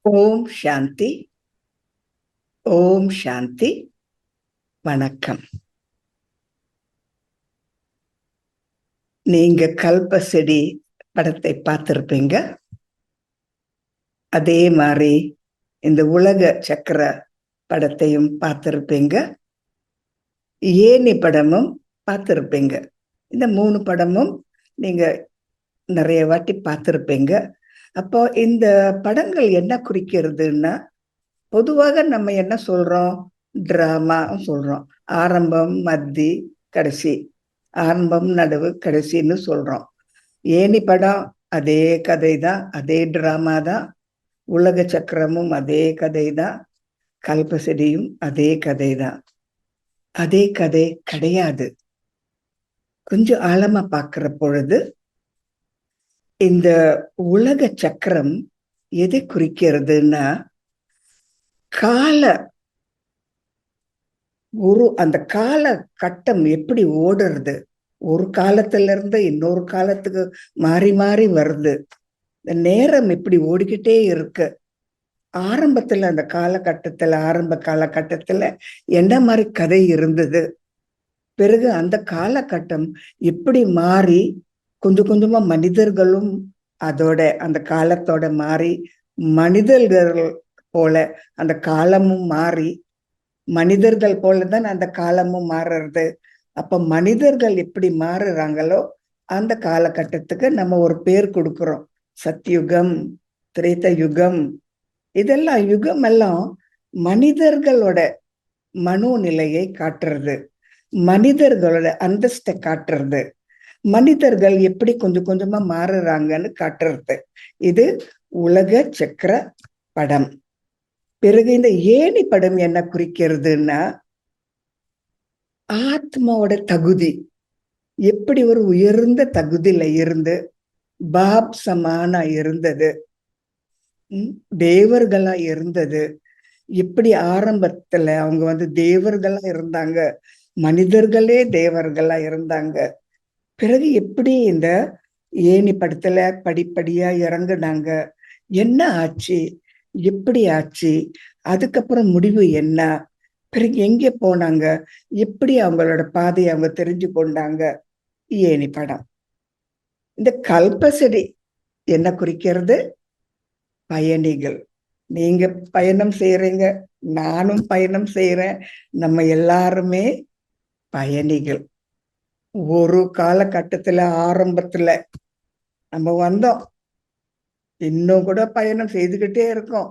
ஓம் சாந்தி. ஓம் சாந்தி. வணக்கம். நீங்க கல்ப செடி படத்தை பார்த்திருப்பீங்க. அதே மாதிரி இந்த உலக சக்கர படத்தையும் பார்த்திருப்பீங்க. ஏணி படமும் பார்த்திருப்பீங்க. இந்த 3 படமும் நீங்க நிறைய வாட்டி பார்த்திருப்பீங்க. அப்போ இந்த படங்கள் என்ன குறிக்கிறதுன்னா, பொதுவாக நம்ம என்ன சொல்றோம்? டிராமா சொல்றோம். ஆரம்பம், மத்தி, கடைசி. ஆரம்பம், நடுவு, கடைசின்னு சொல்றோம். ஏணி படம் அதே கதை தான், அதே டிராமா தான். உலக சக்கரமும் அதே கதை தான். கல்பசெடியும் அதே கதை தான். அதே கதை கிடையாது. கொஞ்சம் ஆழமா பார்க்கிற பொழுது இந்த உலக சக்கரம் எதை குறிக்கிறதுன்னா, அந்த கால கட்டம் எப்படி ஓடுறது, ஒரு காலத்துல இருந்து இன்னொரு காலத்துக்கு மாறி மாறி வருது. நேரம் இப்படி ஓடிக்கிட்டே இருக்கு. ஆரம்பத்துல அந்த ஆரம்ப காலகட்டத்துல என்ன மாதிரி கதை இருந்தது, பிறகு அந்த காலகட்டம் எப்படி மாறி கொஞ்சம் கொஞ்சமா மனிதர்களும் அதோட அந்த காலத்தோட மாறி, மனிதர்கள் போல அந்த காலமும் மாறி, மனிதர்கள் போலதான் அந்த காலமும் மாறுறது. அப்ப மனிதர்கள் எப்படி மாறுறாங்களோ அந்த காலகட்டத்துக்கு நம்ம ஒரு பேர் கொடுக்கிறோம். சத்யுகம், திரேத யுகம். இதெல்லாம் யுகம் எல்லாம் மனிதர்களோட மனோநிலையை காட்டுறது, மனிதர்களோட அந்தஸ்தை காட்டுறது, மனிதர்கள் எப்படி கொஞ்சம் கொஞ்சமா மாறுறாங்கன்னு காட்டுறது. இது உலக சக்கர படம். பிறகு இந்த ஏணி படம் என்ன குறிக்கிறதுன்னா, ஆத்மாவோட தகுதி எப்படி ஒரு உயர்ந்த தகுதியில இருந்து பாப் சமானா இருந்தது, தேவர்களா இருந்தது. எப்படி ஆரம்பத்துல அவங்க தேவர்களா இருந்தாங்க, மனிதர்களே தேவர்களா இருந்தாங்க. பிறகு எப்படி இந்த ஏணி படத்துல படிப்படியா இறங்குனாங்க, என்ன ஆச்சு, எப்படி ஆச்சு, அதுக்கப்புறம் முடிவு என்ன, பிறகு எங்க போனாங்க, எப்படி அவங்களோட பாதையை அவங்க தெரிஞ்சு கொண்டாங்க. ஏணி படம். இந்த கல்பசெடி என்ன குறிக்கிறது? பயணிகள். நீங்க பயணம் செய்யறீங்க, நானும் பயணம் செய்யறேன். நம்ம எல்லாருமே பயணிகள். ஒரு காலகட்டத்துல ஆரம்பத்துல நம்ம வந்தோம், இன்னும் கூட பயணம் செய்துகிட்டே இருக்கோம்.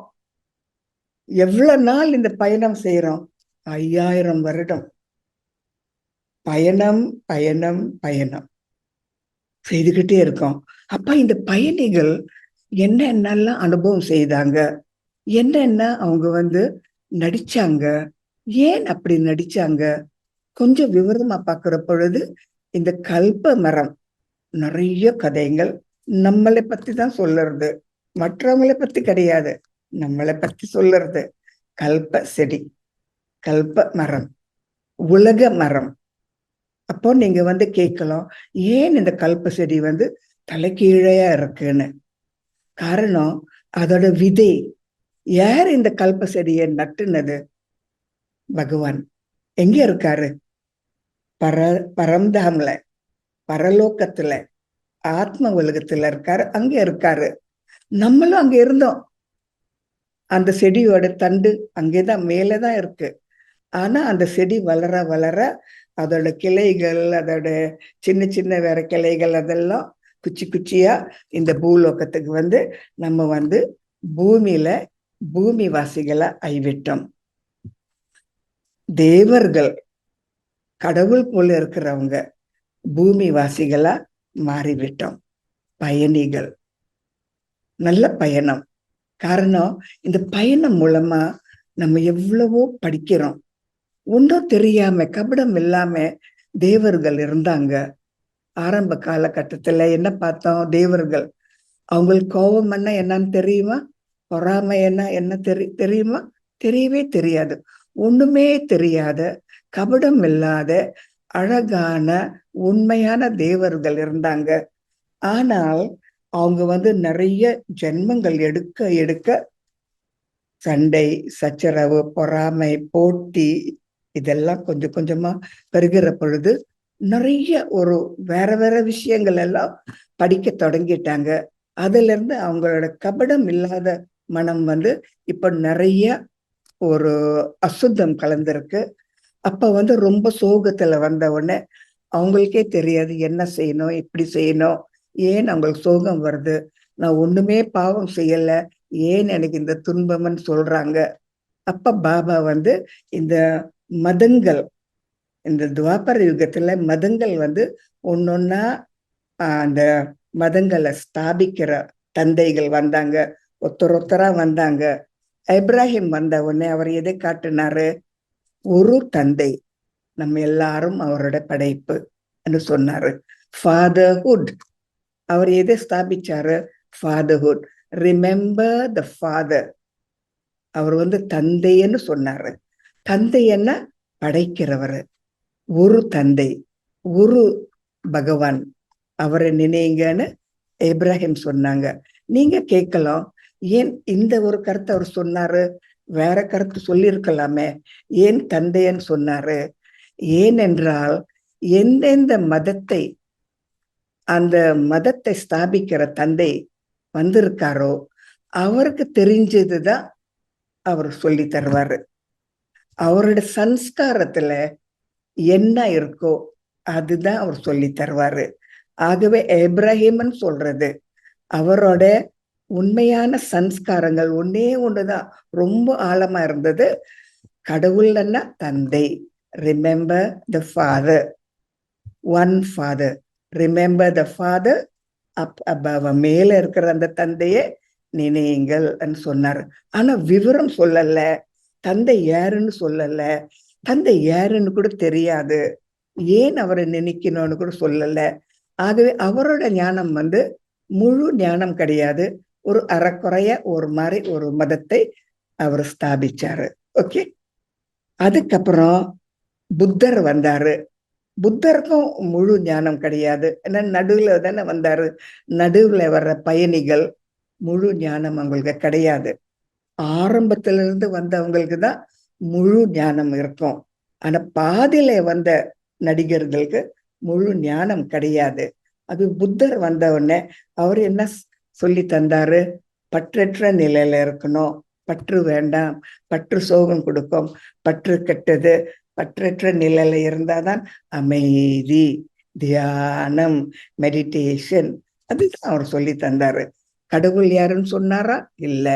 எவ்வளவு நாள் இந்த பயணம் செய்யறோம்? 5000 வருடம் பயணம் பயணம் பயணம் செய்துகிட்டே இருக்கோம். அப்ப இந்த பயணிகள் என்னென்னலாம் அனுபவம் செய்தாங்க, என்னென்ன அவங்க நடிச்சாங்க, ஏன் அப்படி நடிச்சாங்க, கொஞ்சம் விவரமா பார்க்கிற பொழுது இந்த கல்ப மரம் நிறைய கதைகள் நம்மளை பத்தி தான் சொல்லுறது, மற்றவங்களை பத்தி கிடையாது, நம்மளை பத்தி சொல்லுறது. கல்ப செடி, கல்ப மரம், உலக மரம். அப்போ நீங்க கேட்கலாம், ஏன் இந்த கல்ப செடி தலைகீழையா இருக்குன்னு. காரணம், அதோட விதை. யார் இந்த கல்ப செடியை நட்டுனது? பகவான். எங்க இருக்காரு? பரம்தாம்ல, பரலோகத்துல, ஆத்ம உலகத்துல இருக்காரு, அங்க இருக்காரு. நம்மளும் அங்க இருந்தோம். அந்த செடியோட தண்டு அங்கேதான், மேலதான் இருக்கு. ஆனா அந்த செடி வளர வளர அதோட கிளைகள், அதோட சின்ன சின்ன வேற கிளைகள், அதெல்லாம் குச்சி குச்சியா இந்த பூலோகத்துக்கு நம்ம பூமியில பூமி வாசிகளை ஆய்விட்டோம். தேவர்கள், கடவுள் போல இருக்கிறவங்க பூமி வாசிகளா மாறிவிட்டோம். பயணிகள். நல்ல பயணம். காரணம், இந்த பயணம் மூலமா நம்ம எவ்வளவோ படிக்கிறோம். ஒன்றும் தெரியாம, கபடம் இல்லாம தேவர்கள் இருந்தாங்க. ஆரம்ப காலகட்டத்துல என்ன பார்த்தோம்? தேவர்கள். அவங்களுக்கு கோபம் என்னன்னு தெரியுமா? பொறாமை என்ன தெரியுமா? தெரியவே தெரியாது. ஒண்ணுமே தெரியாத, கபடம் இல்லாத அழகான உண்மையான தேவர்கள் இருந்தாங்க. ஆனால் அவங்க நிறைய ஜென்மங்கள் எடுக்க எடுக்க சண்டை, சச்சரவு, பொறாமை, போட்டி இதெல்லாம் கொஞ்சம் கொஞ்சமா பெருகிற பொழுது நிறைய ஒரு வேற வேற விஷயங்கள் எல்லாம் படிக்க தொடங்கிட்டாங்க. அதுல இருந்து அவங்களோட கபடம் இல்லாத மனம் வந்து இப்ப நிறைய ஒரு அசுத்தம் கலந்திருக்கு. அப்ப வந்து ரொம்ப சோகத்துல வந்த உடனே அவங்களுக்கே தெரியாது என்ன செய்யணும், எப்படி செய்யணும், ஏன் அவங்களுக்கு சோகம் வருது, நான் ஒண்ணுமே பாவம் செய்யல, ஏன் எனக்கு இந்த துன்பம்னு சொல்றாங்க. அப்ப பாபா வந்து இந்த மதங்கள், இந்த துவாபர யுகத்துல மதங்கள் வந்து ஒன்னொன்னா அந்த மதங்களை ஸ்தாபிக்கிற தந்தைகள் வந்தாங்க, ஒருத்தர் ஒருத்தரா வந்தாங்க. இப்ராஹிம் வந்த உடனே அவர் எதை காட்டினாரு? ஒரு தந்தை, நம்ம எல்லாரும் அவரோட படைப்பு சொன்னாரு. ஃபாதர்ஹுட், அவர் எதை ஸ்தாபிச்சாரு? Fatherhood, remember the father. அவர் வந்து தந்தைன்னு சொன்னாரு. தந்தை என்ன? படைக்கிறவர். ஒரு தந்தை, ஒரு பகவான், அவரை நினைங்கன்னு இப்ராஹிம் சொன்னாங்க. நீங்க கேட்கலாம், ஏன் இந்த ஒரு கருத்தை அவர் சொன்னாரு, வேற கருத்து சொல்லியிருக்கலாமே, ஏன் தந்தைன்னு சொன்னாரு? ஏனென்றால் எந்தெந்த மதத்தை அந்த மதத்தை ஸ்தாபிக்கிற தந்தை வந்திருக்காரோ அவருக்கு தெரிஞ்சதுதான் அவர் சொல்லி தருவாரு. அவரோட சன்ஸ்காரத்துல என்ன இருக்கோ அதுதான் அவர் சொல்லி தருவாரு. ஆகவே இப்ராஹிம்னு சொல்றது அவரோட உண்மையான சன்ஸ்காரங்கள் ஒன்னே ஒண்ணுதான் ரொம்ப ஆழமா இருந்தது. கடவுள்னா தந்தை. Remember the father, one father. Remember the father up above, மேல இருக்கிற அந்த தந்தையை நினையுங்கள் சொன்னார். ஆனா விவரம் சொல்லல, தந்தை யாருன்னு சொல்லல, தந்தை யாருன்னு கூட தெரியாது, ஏன் அவரை நினைக்கணும்னு கூட சொல்லல. ஆகவே அவரோட ஞானம் வந்து முழு ஞானம் கிடையாது, ஒரு அறக்குறைய ஒரு மாதிரி ஒரு மதத்தை அவர் ஸ்தாபிச்சாரு. ஓகே. அதுக்கப்புறம் புத்தர் வந்தாரு. புத்தருக்கும் முழு ஞானம் கிடையாது, ஏன்னா நடுவுல தானே வந்தாரு. நடுவுல வர்ற பயணிகள் முழு ஞானம் அவங்களுக்கு கிடையாது. ஆரம்பத்துல இருந்து வந்தவங்களுக்கு தான் முழு ஞானம் இருக்கும். ஆனா பாதியில வந்த நடிகர்களுக்கு முழு ஞானம் கிடையாது. அது புத்தர் வந்த உடனே அவர் என்ன சொல்லி தந்தாரு? பற்றற்ற நிலையில இருக்கணும், பற்று வேண்டாம், பற்று சோகம் கொடுக்கும், பற்று கெட்டது, பற்றற்ற நிலையில இருந்தாதான் அமைதி, தியானம், மெடிடேஷன், அதுதான் அவர் சொல்லி தந்தாரு. கடவுள் யாருன்னு சொன்னாரா? இல்ல.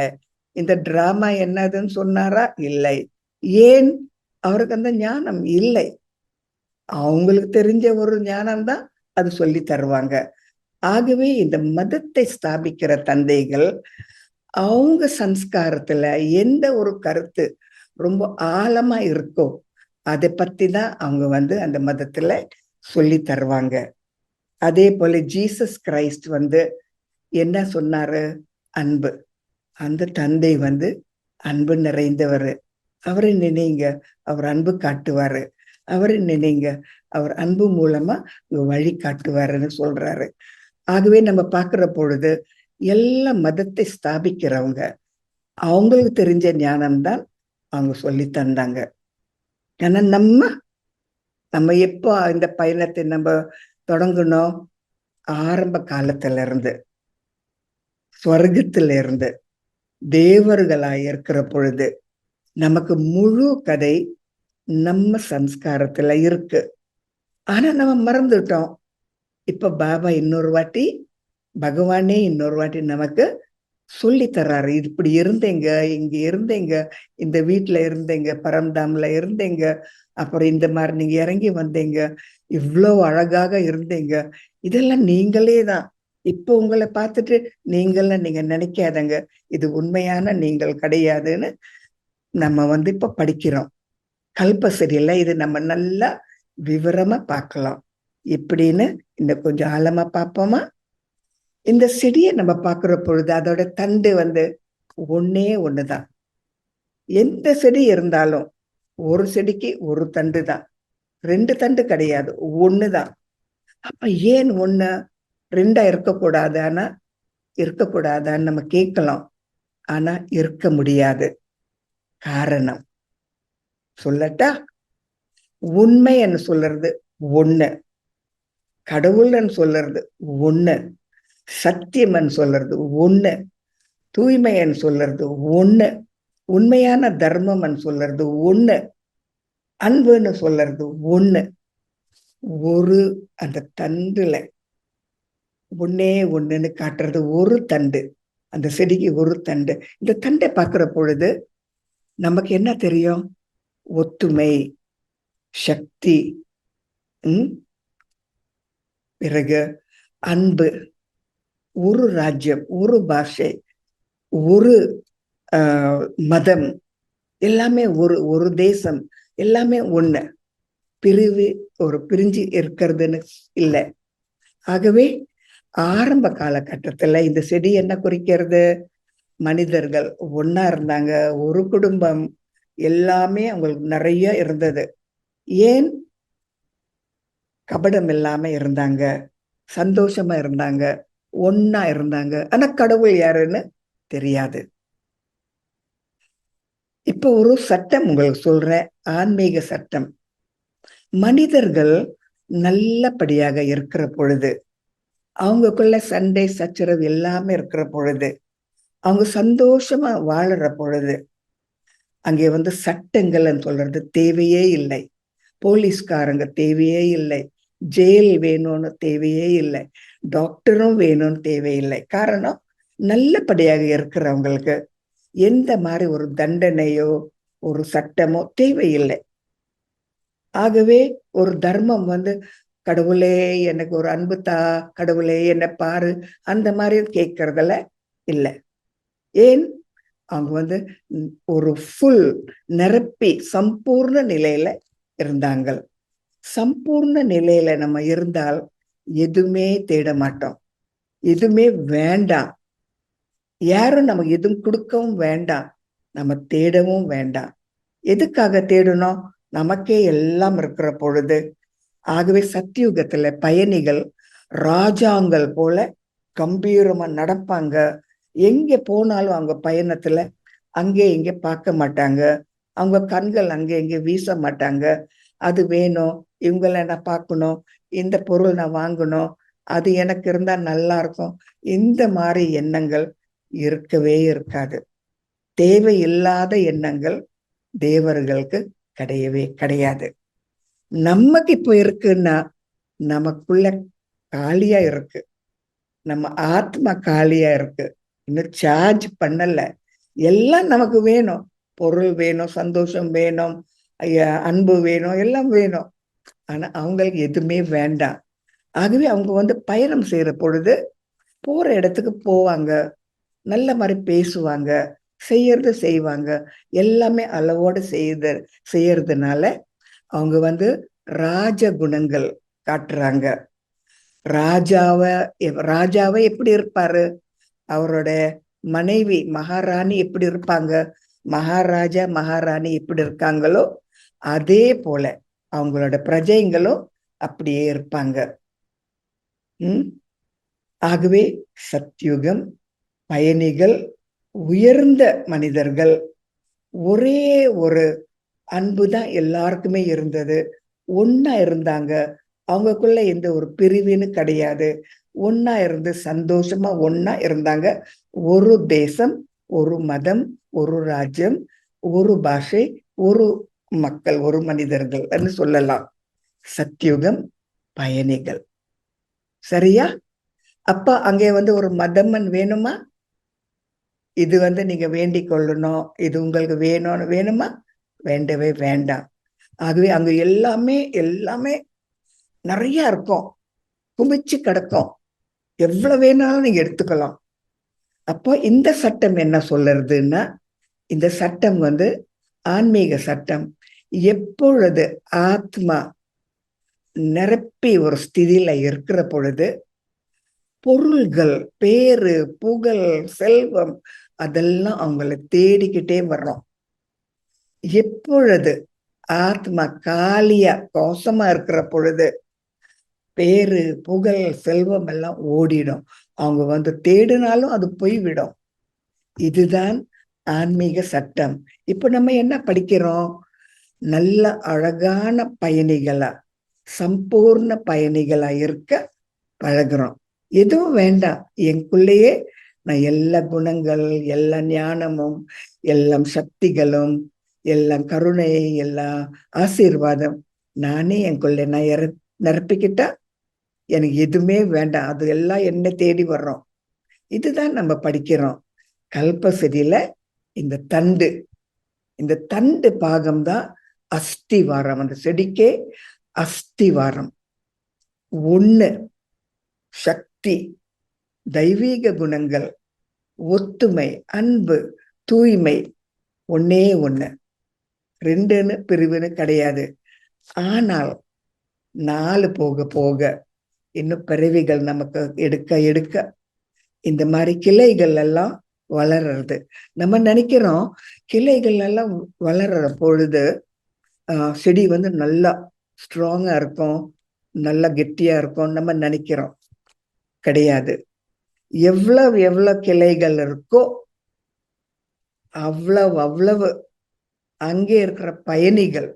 இந்த டிராமா என்னதுன்னு சொன்னாரா? இல்லை. ஏன்? அவருக்கு அந்த ஞானம் இல்லை. அவங்களுக்கு தெரிஞ்ச ஒரு ஞானம் தான் அது சொல்லி தருவாங்க. ஆகவே இந்த மதத்தை ஸ்தாபிக்கிற தந்தைகள் அவங்க சன்ஸ்காரத்துல எந்த ஒரு கருத்து ரொம்ப ஆழமா இருக்கோ அதை பத்தி தான் அவங்க வந்து அந்த மதத்துல சொல்லி தருவாங்க. அதே போல ஜீசஸ் கிரைஸ்ட் வந்து என்ன சொன்னாரு? அன்பு. அந்த தந்தை வந்து அன்பு நிறைந்தவர். அவரை நினைங்க, அவர் அன்பு காட்டுவாரு. அவரை நினைங்க, அவர் அன்பு மூலமா வழி காட்டுவாருன்னு சொல்றாரு. ஆகவே நம்ம பார்க்கிற பொழுது எல்லா மதத்தை ஸ்தாபிக்கிறவங்க அவங்களுக்கு தெரிஞ்ச ஞானம்தான் அவங்க சொல்லி தந்தாங்க. ஆனா நம்ம எப்போ இந்த பயணத்தை நம்ம தொடங்கணும்? ஆரம்ப காலத்துல இருந்து, ஸ்வர்க்கத்துல இருந்து, தேவர்களாய் இருக்கிற பொழுது நமக்கு முழு கதை நம்ம சன்ஸ்காரத்துல இருக்கு. ஆனா நம்ம மறந்துட்டோம். இப்ப பாபா இன்னொரு வாட்டி, பகவானே இன்னொரு வாட்டி நமக்கு சொல்லி தர்றாரு. இப்படி இருந்தீங்க, இங்க இருந்தீங்க, இந்த வீட்டுல இருந்தீங்க, பரம்தாம்ல இருந்தீங்க, அப்புறம் இந்த மாதிரி நீங்க இறங்கி வந்தீங்க, இவ்வளவு அழகாக இருந்தீங்க, இதெல்லாம் நீங்களே தான். இப்ப உங்களை பார்த்துட்டு நீங்க நினைக்காதங்க, இது உண்மையான நீங்கள் கிடையாதுன்னு நம்ம வந்து இப்ப படிக்கிறோம். கல்பசரியில இது நம்ம நல்லா விவரமா பார்க்கலாம். எப்படின்னு இன்னும் கொஞ்சம் ஆழமா பார்ப்போமா? இந்த செடியை நம்ம பார்க்கிற பொழுது அதோட தண்டு வந்து ஒன்னே ஒண்ணுதான். எந்த செடி இருந்தாலும் ஒரு செடிக்கு ஒரு தண்டு தான், ரெண்டு தண்டு கிடையாது, ஒண்ணுதான். அப்ப ஏன் ஒண்ணு ரெண்டா இருக்கக்கூடாதான்னு நம்ம கேட்கலாம். ஆனா இருக்க முடியாது. காரணம். சொல்லட்டா? உண்மைன்னு சொல்றது ஒண்ணு, கடவுள்னு சொல்றது ஒண்ணு, சத்தியம்னு சொல்றது ஒண்ணு, தூய்மைன்னு சொல்றது ஒண்ணு, உண்மையான தர்மம்னு சொல்றது ஒண்ணு, அன்புன்னு சொல்றது ஒண்ணு. ஒரு அந்த தண்டுல ஒன்னே ஒண்ணுன்னு காட்டுறது ஒரு தண்டு, அந்த செடிக்கு ஒரு தண்டு. இந்த தண்டை பார்க்கிற பொழுது நமக்கு என்ன தெரியும்? ஒத்துமை, சக்தி, பிறகு அன்பு, ஒரு ராஜ்யம், ஒரு பாஷை, ஒரு மதம், எல்லாமே ஒரு ஒரு தேசம், எல்லாமே ஒண்ணு. பிரிஞ்சு இருக்கிறதுன்னு இல்லை. ஆகவே ஆரம்ப காலகட்டத்துல இந்த செடி என்ன குறிக்கிறது? மனிதர்கள் ஒன்னா இருந்தாங்க, ஒரு குடும்பம், எல்லாமே அவங்களுக்கு நிறைய இருந்தது. ஏன்? கபடம் இல்லாம இருந்தாங்க, சந்தோஷமா இருந்தாங்க, ஒன்னா இருந்தாங்க. ஆனா கடவுள் யாருன்னு தெரியாது. இப்ப ஒரு சட்டம் உங்களுக்கு சொல்றேன், ஆன்மீக சட்டம். மனிதர்கள் நல்லபடியாக இருக்கிற பொழுது, அவங்களுக்குள்ள சண்டை சச்சரவு எல்லாமே இருக்கிற பொழுது, அவங்க சந்தோஷமா வாழற பொழுது, அங்கே சட்டங்கள் சொல்றது தேவையே இல்லை. போலீஸ்காரங்க தேவையே இல்லை, ஜெயில் வேணும்னு தேவையே இல்லை, டாக்டரும் வேணும்னு தேவையில்லை. காரணம், நல்லபடியாக இருக்கிறவங்களுக்கு எந்த மாதிரி ஒரு தண்டனையோ ஒரு சட்டமோ தேவையில்லை. ஆகவே ஒரு தர்மம் கடவுளே எனக்கு ஒரு அன்பு தா, கடவுளே என்ன பாரு, அந்த மாதிரி கேட்கறதுல இல்லை. ஏன்? அவங்க ஒரு ஃபுல் நிரப்பி சம்பூர்ண நிலையில இருந்தாங்க. சம்பூர்ண நிலையில நம்ம இருந்தால் எதுவுமே தேட மாட்டோம், எதுவுமே வேண்டாம், யாரும் நமக்கு எதுவும் கொடுக்கவும் வேண்டாம், நம்ம தேடவும் வேண்டாம். எதுக்காக தேடணும்? நமக்கே எல்லாம் இருக்கிற பொழுது. ஆகவே சத்தியுகத்துல பயணிகள் ராஜாங்கள் போல கம்பீரமா நடப்பாங்க. எங்க போனாலும் அவங்க பயணத்துல அங்கே இங்கே பார்க்க மாட்டாங்க, அவங்க கண்கள் அங்கே இங்கே வீச மாட்டாங்க. அது வேணும், இவங்களை நான் பார்க்கணும், இந்த பொருள் நான் வாங்கணும், அது எனக்கு இருந்தா நல்லா இருக்கும், இந்த மாதிரி எண்ணங்கள் இருக்கவே இருக்காது. தேவையில்லாத எண்ணங்கள் தேவர்களுக்கு கிடையவே கிடையாது. நமக்கு இப்போ இருக்குன்னா நமக்குள்ள காலியா இருக்கு, நம்ம ஆத்மா காலியா இருக்கு, இன்னும் சார்ஜ் பண்ணல. எல்லாம் நமக்கு வேணும், பொருள் வேணும், சந்தோஷம் வேணும், அன்பு வேணும், எல்லாம் வேணும். ஆனா அவங்களுக்கு எதுவுமே வேண்டாம். ஆகவே அவங்க பயணம் செய்யற பொழுது போற இடத்துக்கு போவாங்க, நல்ல மாதிரி பேசுவாங்க, செய்யறது செய்வாங்க, எல்லாமே அளவோடு செய்யறதுனால அவங்க ராஜ குணங்கள் காட்டுறாங்க. ராஜாவை எப்படி இருப்பாரு? அவரோட மனைவி மகாராணி எப்படி இருப்பாங்க? மகாராஜா மகாராணி எப்படி இருக்காங்களோ அதே போல அவங்களோட பிரஜைங்களும் அப்படியே இருப்பாங்க. ஆகவே சத்யுகம் பயணிகள் உயர்ந்த மனிதர்கள். ஒரே ஒரு அன்புதான் எல்லாருக்குமே இருந்தது, ஒன்னா இருந்தாங்க. அவங்களுக்குள்ள எந்த ஒரு பிரிவின்னு கிடையாது, ஒன்னா இருந்து சந்தோஷமா ஒன்னா இருந்தாங்க. ஒரு தேசம், ஒரு மதம், ஒரு ராஜ்யம், ஒரு பாஷை, ஒரு மக்கள், ஒரு மனிதர்கள் சொல்லலாம். சத்யுகம் பயணிகள். சரியா? அப்ப அங்கே ஒரு மதமன் வேணுமா? இது நீங்க வேண்டிக் கொள்ளணும், இது உங்களுக்கு வேணும்னு வேணுமா? வேண்டவே வேண்டாம். ஆகவே அங்க எல்லாமே எல்லாமே நிறைய இருக்கும், குமிச்சு கிடக்கும், எவ்வளவு வேணாலும் நீங்க எடுத்துக்கலாம். அப்போ இந்த சட்டம் என்ன சொல்லுறதுன்னா, இந்த சட்டம் ஆன்மீக சட்டம். எப்பொழுது ஆத்மா நிரப்பி ஒரு ஸ்திதியில இருக்கிற பொழுது பொருள்கள், பேரு, புகழ், செல்வம் அதெல்லாம் அவங்களை தேடிக்கிட்டே வர்றோம். எப்பொழுது ஆத்மா காலியா கோஷமா இருக்கிற பொழுது பேரு, புகழ், செல்வம் எல்லாம் ஓடிடும். அவங்க தேடினாலும் அது போய்விடும். இதுதான் ஆன்மீக சட்டம். இப்ப நம்ம என்ன படிக்கிறோம்? நல்ல அழகான பயணிகளா, சம்பூர்ண பயணிகளா இருக்க பழகுறோம். எதுவும் வேண்டாம், எனக்குள்ளேயே நான் எல்லா குணங்கள், எல்லா ஞானமும், எல்லாம் சக்திகளும், எல்லாம் கருணை, எல்லாம் ஆசீர்வாதம் நானே எனக்குள்ள நான் நிரப்பிக்கிட்டா எனக்கு எதுவுமே வேண்டாம், அது எல்லாம் என்ன தேடி வர்றோம். இதுதான் நம்ம படிக்கிறோம். கல்பசரியில இந்த தண்டு, இந்த தண்டு பாகம்தான் அஸ்திவாரம். அந்த செடிக்கே அஸ்திவாரம். ஒண்ணு சக்தி, தெய்வீக குணங்கள், ஒத்துமை, அன்பு, தூய்மை. ஒன்னே ஒண்ணு, ரெண்டுன்னு பிரிவுன்னு கிடையாது. ஆனால் 4 போக போக இன்னும் பிறவிகள் நமக்கு எடுக்க எடுக்க இந்த மாதிரி கிளைகள் எல்லாம் வளர்றது. நம்ம நினைக்கிறோம் கிளைகள் எல்லாம் வளர்ற பொழுது செடி நல்லா ஸ்ட்ராங்கா இருக்கும், நல்லா கெட்டியா இருக்கும் நம்ம நினைக்கிறோம். கிடையாது. எவ்வளவு எவ்வளவு கிளைகள் இருக்கோ அவ்வளவு அவ்வளவு அங்கே இருக்கிற பயணிகள்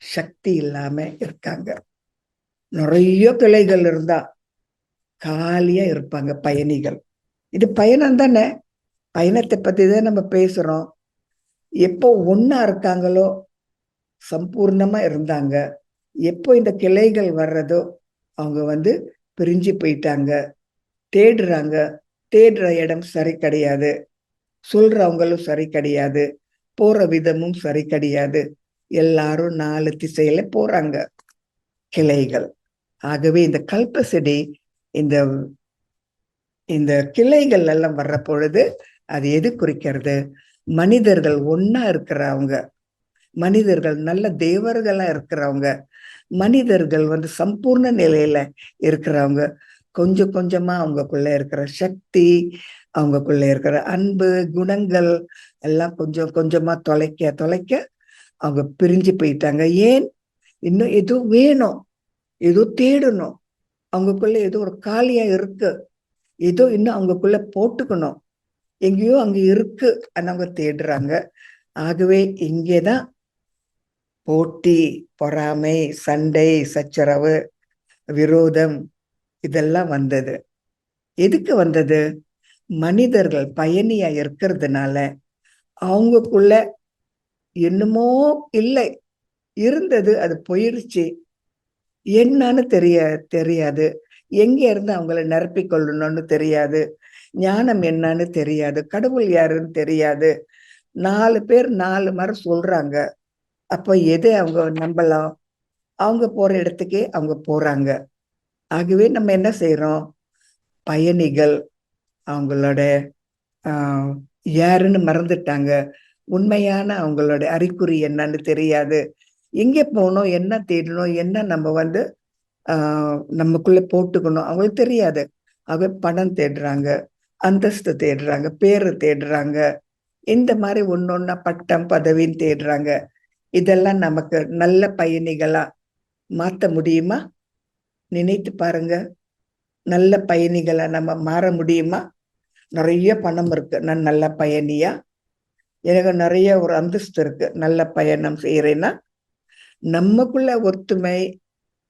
சக்தி இல்லாம இருக்காங்க. நிறைய கிளைகள் இருந்தா காலியா இருப்பாங்க பயணிகள். இது பயணம் தானே, பயணத்தை பத்தி தான் நம்ம பேசுறோம். எப்போ ஒன்னா இருக்காங்களோ சம்பூர்ணமா இருந்தாங்க. எப்போ இந்த கிளைகள் வர்றதோ அவங்க பிரிஞ்சு போயிட்டாங்க. தேடுறாங்க, தேடுற இடம் சரி கிடையாது, சொல்றவங்களும் சரி கிடையாது, போற விதமும் சரி கிடையாது. எல்லாரும் 4 திசையில போறாங்க கிளைகள். ஆகவே இந்த கல்ப செடி இந்த இந்த கிளைகள் எல்லாம் வர்ற பொழுது அது எது குறிக்கிறது? மனிதர்கள் ஒன்னா இருக்கிறவங்க, மனிதர்கள் நல்ல தேவர்களா இருக்கிறவங்க, மனிதர்கள் சம்பூர்ண நிலையில இருக்கிறவங்க. கொஞ்சம் கொஞ்சமா அவங்களுக்குள்ள இருக்கிற சக்தி, அவங்களுக்குள்ள இருக்கிற அன்பு, குணங்கள் எல்லாம் கொஞ்சம் கொஞ்சமா தொலைக்க தொலைக்க அவங்க பிரிஞ்சு போயிட்டாங்க. ஏன்? இன்னும் ஏதோ வேணும், ஏதோ தேடணும், அவங்களுக்குள்ள ஏதோ ஒரு காலியா இருக்கு, ஏதோ இன்னும் அவங்களுக்குள்ள போட்டுக்கணும், எங்கேயோ அங்க இருக்கு, அவங்க தேடுறாங்க. ஆகவே இங்கேதான் போட்டி, பொறாமை, சண்டை, சச்சரவு, விரோதம் இதெல்லாம் வந்தது. எதுக்கு வந்தது? மனிதர்கள் பயணியா இருக்கிறதுனால அவங்களுக்குள்ள என்னமோ இல்லை, இருந்தது, அது போயிடுச்சு. என்னன்னு தெரியாது, எங்க இருந்து அவங்கள நிரப்பிக் கொள்ளணும்னு தெரியாது, ஞானம் என்னன்னு தெரியாது, கடவுள் யாருன்னு தெரியாது. 4 பேர் 4 மாதிரி சொல்றாங்க. அப்ப எது அவங்க நம்பலாம்? அவங்க போற இடத்துக்கே அவங்க போறாங்க. ஆகவே நம்ம என்ன செய்யறோம்? பயணிகள் அவங்களோட யாருன்னு மறந்துட்டாங்க. உண்மையான அவங்களோட அறிகுறி என்னன்னு தெரியாது. எங்க போகணும், என்ன தேடணும், என்ன நம்ம நமக்குள்ள போட்டுக்கணும் அவங்களுக்கு தெரியாது. அவங்க பணம் தேடுறாங்க, அந்தஸ்து தேடுறாங்க, பேரு தேடுறாங்க, இந்த மாதிரி ஒன்னொன்னா பட்டம் பதவின்னு தேடுறாங்க. இதெல்லாம் நமக்கு நல்ல பயணிகளா மாத்த முடியுமா? நினைத்து பாருங்க. நல்ல பயணிகளா நம்ம மாற முடியுமா? நிறைய பணம் இருக்கு, நான் நல்ல பயணியா, எனக்கு நிறைய ஒரு அந்தஸ்து இருக்கு, நல்ல பயணம் செய்யறேன்னா, நமக்குள்ள ஒத்துமை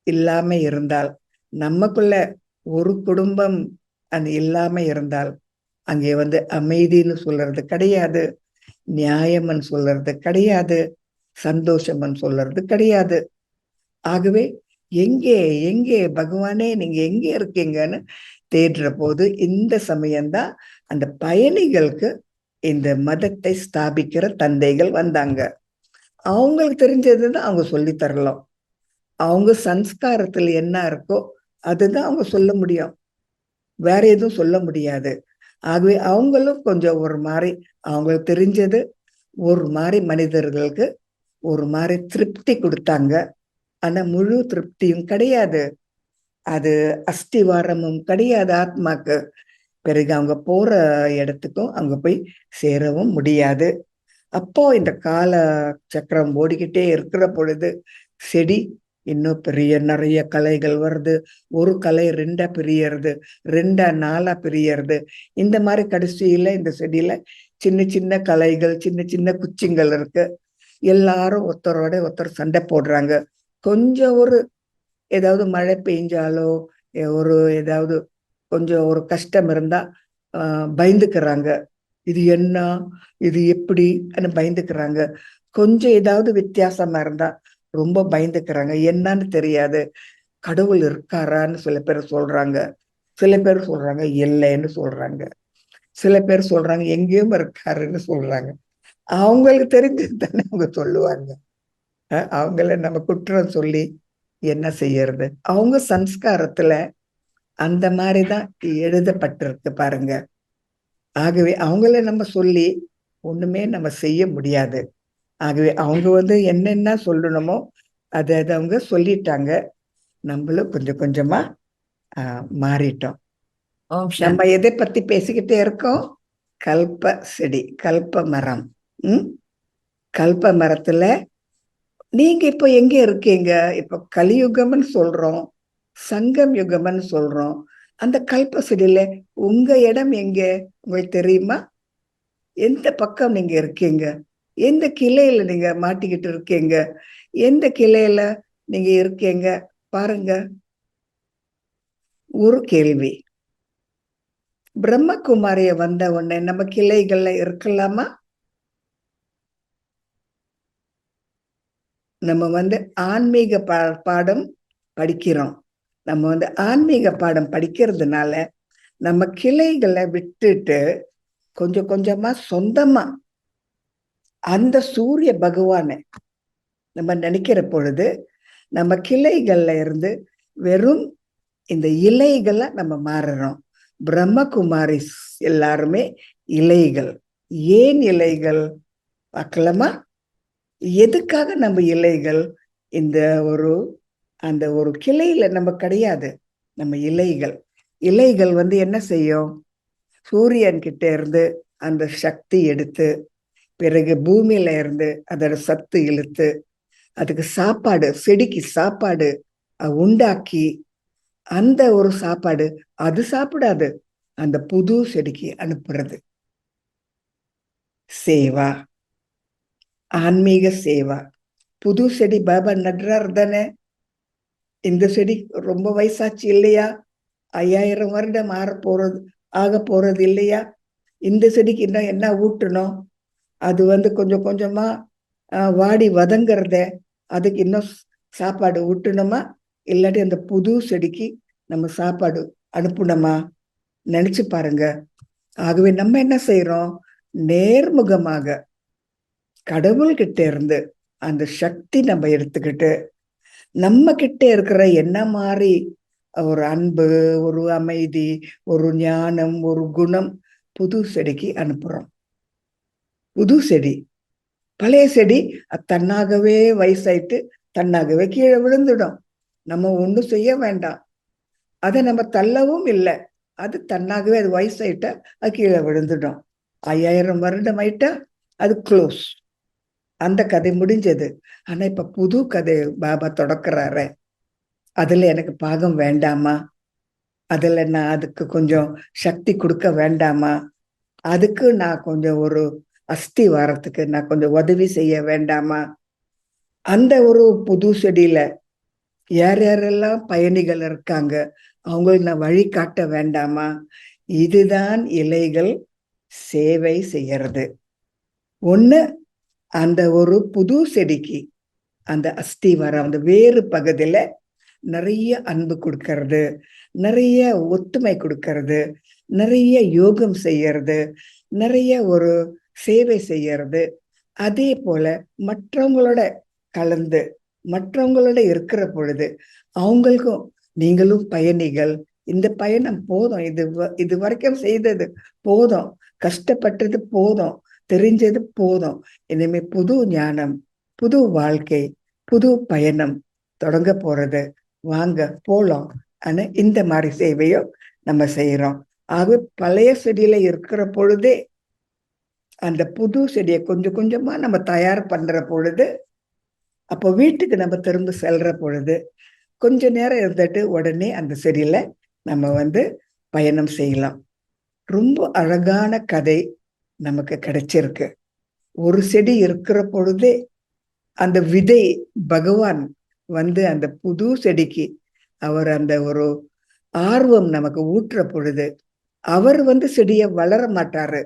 இல்லாம இருந்தால், நமக்குள்ள ஒரு குடும்பம் அது இல்லாம இருந்தால், அங்கே அமைதின்னு சொல்றது கிடையாது, நியாயம்னு சொல்றது கிடையாது, சந்தோஷம்னு சொல்றது கிடையாது. ஆகவே எங்கே எங்கே பகவானே நீங்க எங்கே இருக்கீங்கன்னு தேடுற போது இந்த சமயம்தான் அந்த பயணிகளுக்கு இந்த மதத்தை ஸ்தாபிக்கிற தந்தைகள் வந்தாங்க. அவங்களுக்கு தெரிஞ்சதுதான் அவங்க சொல்லி தரலாம். அவங்க சன்ஸ்காரத்துல என்ன இருக்கோ அதுதான் அவங்க சொல்ல முடியும், வேற எதுவும் சொல்ல முடியாது. ஆகவே அவங்களும் கொஞ்சம் ஒரு மாதிரி அவங்களுக்கு தெரிஞ்சது ஒரு மாதிரி மனிதர்களுக்கு ஒரு மாதிரி திருப்தி கொடுத்தாங்க. ஆனா முழு திருப்தியும் கிடையாது, அது அஸ்திவாரமும் கிடையாது ஆத்மாக்கு. பிறகு அவங்க போற இடத்துக்கும் அவங்க போய் சேரவும் முடியாது. அப்போ இந்த கால சக்கரம் ஓடிக்கிட்டே இருக்கிற பொழுது செடி இன்னும் பெரிய நிறைய கலைகள் வருது. ஒரு கலை 2ஆ பிரியறது, 2ஆ 4ஆ பிரியறது. இந்த மாதிரி கடைசியில இந்த செடியில சின்ன சின்ன கலைகள், சின்ன சின்ன குச்சிங்கள் இருக்கு. எல்லாரும் ஒருத்தரோட ஒருத்தர் சண்டை போடுறாங்க. கொஞ்சம் ஒரு ஏதாவது மழை பெய்ஞ்சாலோ ஒரு ஏதாவது கொஞ்சம் ஒரு கஷ்டம் இருந்தா பயந்துக்கிறாங்க. இது என்ன, இது எப்படி பயந்துக்கிறாங்க. கொஞ்சம் ஏதாவது வித்தியாசமா இருந்தா ரொம்ப பயந்துக்கிறாங்க. என்னன்னு தெரியாது. கடவுள் இருக்காரான்னு சில பேர் சொல்றாங்க, சில பேர் சொல்றாங்க இல்லைன்னு சொல்றாங்க, சில பேர் சொல்றாங்க எங்கேயும் இருக்காருன்னு சொல்றாங்க. அவங்களுக்கு தெரிஞ்சது தானே அவங்க சொல்லுவாங்க. அவங்கள நம்ம குற்றம் சொல்லி என்ன செய்யறது? அவங்க சம்ஸ்காரத்துல அந்த மாதிரிதான் எழுதப்பட்டிருக்கு பாருங்க. ஆகவே அவங்கள நம்ம சொல்லி ஒண்ணுமே நம்ம செய்ய முடியாது. ஆகவே அவங்க என்னென்ன சொல்லணுமோ அதை அவங்க சொல்லிட்டாங்க. நம்மளும் கொஞ்சம் கொஞ்சமா மாறிட்டோம். நம்ம எதை பத்தி பேசிக்கிட்டே இருக்கோம்? கல்ப செடி, கல்ப மரம். கல்ப மரத்துல நீங்க இப்ப எங்க இருக்கீங்க? இப்ப கலியுகம்னு சொல்றோம், சங்கம் யுகம்னு சொல்றோம். அந்த கல்ப செடியில உங்க இடம் எங்க உங்களுக்கு தெரியுமா? எந்த பக்கம் நீங்க இருக்கீங்க? எந்த கிளையில நீங்க மாட்டிக்கிட்டு இருக்கீங்க? எந்த கிளையில நீங்க இருக்கீங்க பாருங்க. ஒரு கேள்வி. பிரம்மகுமாரிய வந்த உடனே நம்ம கிளைகள்ல இருக்கலாமா? நம்ம ஆன்மீக பாடம் படிக்கிறோம். நம்ம ஆன்மீக பாடம் படிக்கிறதுனால நம்ம கிளைகளை விட்டுட்டு கொஞ்சம் கொஞ்சமா சொந்தமா அந்த சூரிய பகவானை நம்ம நினைக்கிற பொழுது நம்ம கிளைகள்ல இருந்து வெறும் இந்த இலைகளை நம்ம மாறுறோம். பிரம்மகுமாரி எல்லாருமே இலைகள். ஏன் இலைகள் பார்க்கலாமா? எதுக்காக நம்ம இலைகள்? இந்த அந்த ஒரு கிளையில நம்ம கிடையாது, நம்ம இலைகள். இலைகள் என்ன செய்யும்? சூரியன் கிட்ட இருந்து அந்த சக்தி எடுத்து, பிறகு பூமியில இருந்து அதோட சத்து இழுத்து, அதுக்கு சாப்பாடு, செடிக்கு சாப்பாடு உண்டாக்கி, அந்த ஒரு சாப்பாடு அது சாப்பிடாது, அந்த புது செடிக்கு அனுப்புறது. சேவா, ஆன்மீக சேவா. புது செடி பாபா நடுறார் தானே. இந்த செடி ரொம்ப வயசாச்சு இல்லையா? 5000 வருடம் ஆக போறது இல்லையா? இந்த செடிக்கு இன்னும் என்ன ஊட்டணும்? அது கொஞ்சம் கொஞ்சமா வாடி வதங்கிறத, அதுக்கு இன்னும் சாப்பாடு ஊட்டணுமா? இல்லாட்டி அந்த புது செடிக்கு நம்ம சாப்பாடு அனுப்பணுமா? நினைச்சு பாருங்க. ஆகவே நம்ம என்ன செய்யறோம்? நேர்முகமாக கடவுள்கிட்ட இருந்து அந்த சக்தி நம்ம எடுத்துக்கிட்டு, நம்ம கிட்ட இருக்கிற என்ன மாதிரி ஒரு அன்பு, ஒரு அமைதி, ஒரு ஞானம், ஒரு குணம் புது செடிக்கு அனுப்புறோம். புது செடி. பழைய செடி தன்னாகவே வயசாயிட்டு தன்னாகவே கீழே விழுந்துடும். நம்ம ஒண்ணும் செய்ய வேண்டாம். அதை நம்ம தள்ளவும் இல்லை. அது தன்னாகவே அது வயசாயிட்டா அது கீழே விழுந்துடும். 5000 வருடம் ஆயிட்டா அது க்ளோஸ். அந்த கதை முடிஞ்சது. ஆனா இப்ப புது கதை பாபா தொடக்கிறாரு. அதுல எனக்கு பாகம் வேண்டாமா? அதுல நான் அதுக்கு கொஞ்சம் சக்தி கொடுக்க வேண்டாமா? அதுக்கு நான் கொஞ்சம் ஒரு அஸ்தி வாரத்துக்கு நான் கொஞ்சம் உதவி செய்ய வேண்டாமா? அந்த ஒரு புது செடியில யார் யாரெல்லாம் பயணிகள் இருக்காங்க அவங்களுக்கு நான் வழி காட்ட வேண்டாமா? இதுதான் இலைகள் சேவை செய்யறது. ஒண்ணு, அந்த ஒரு புது செடிக்கு அந்த அஸ்தி வர அந்த வேறு பகுதியில நிறைய அன்பு கொடுக்கறது, நிறைய ஒத்துமை கொடுக்கறது, நிறைய யோகம் செய்யறது, நிறைய ஒரு சேவை செய்யறது. அதே போல மற்றவங்களோட கலந்து மற்றவங்களோட இருக்கிற பொழுது அவங்களுக்கும் நீங்களும் பயணிகள், இந்த பயணம் போதும், இது வரைக்கும் செய்தது போதும், கஷ்டப்பட்டது போதும், தெரிஞ்சது போதும், இனிமே புது ஞானம், புது வாழ்க்கை, புது பயணம் தொடங்க போறது, வாங்க போலாம். ஆனா இந்த மாதிரி சேவையும் நம்ம செய்யறோம். ஆக பழைய செடியில இருக்கிற பொழுதே அந்த புது செடியை கொஞ்சம் கொஞ்சமா நம்ம தயார் பண்ற பொழுது, அப்போ வீட்டுக்கு நம்ம திரும்ப செல்ற பொழுது கொஞ்ச நேரம் இருந்துட்டு உடனே அந்த செடியில நம்ம பயணம் செய்யலாம். ரொம்ப அழகான கதை. நமக்கு கிடைச்சிருக்கு. ஒரு செடி இருக்கிற பொழுதே அந்த விதை பகவான் வந்து அந்த புது செடிக்கு அவர் அந்த ஒரு ஆர்வம் நமக்கு ஊற்றுற பொழுது அவர் வந்து செடியை வளர மாட்டாரு.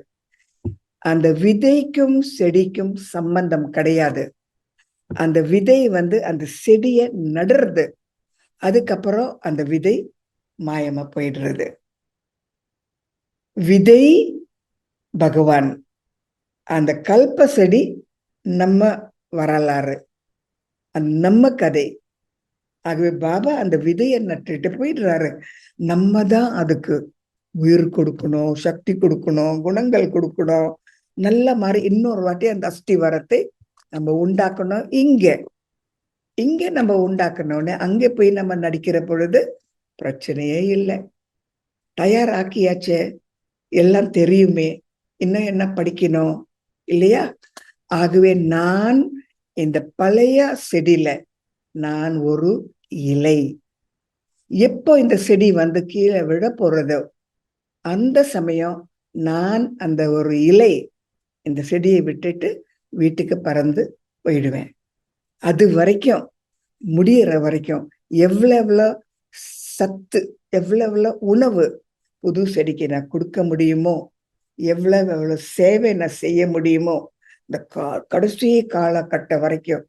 அந்த விதைக்கும் செடிக்கும் சம்பந்தம் கிடையாது. அந்த விதை வந்து அந்த செடியை நடுறது. அதுக்கப்புறம் அந்த விதை மாயமா போயிடுறது. விதை பகவான், அந்த கல்ப செடி நம்ம வரலாறு, நம்ம கதை. ஆகவே பாபா அந்த விதையை நட்டுட்டு போயிடுறாரு. நம்ம தான் அதுக்கு உயிர் கொடுக்கணும், சக்தி கொடுக்கணும், குணங்கள் கொடுக்கணும். நல்ல மாதிரி இன்னொரு வாட்டி அந்த அஸ்திவாரத்தை நம்ம உண்டாக்கணும். இங்க நம்ம உண்டாக்கணும்னு அங்கே போய் நம்ம நடிக்கிற பொழுது பிரச்சனையே இல்லை. தயாராக்கியாச்சே, எல்லாம் தெரியுமே, இன்னும் என்ன படிக்கணும் இல்லையா? ஆகவே நான் இந்த பழைய செடியில நான் ஒரு இலை. எப்போ இந்த செடி வந்து கீழே விழ போறதோ அந்த சமயம் நான் அந்த ஒரு இலை இந்த செடியை விட்டுட்டு வீட்டுக்கு பறந்து போயிடுவேன். அது வரைக்கும், முடியிற வரைக்கும் எவ்வளவு சத்து, எவ்வளவு உணவு புது செடிக்கு நான் கொடுக்க முடியுமோ, எவ்வளவு சேவை நான் செய்ய முடியுமோ, இந்த கடைசி காலகட்டம் வரைக்கும்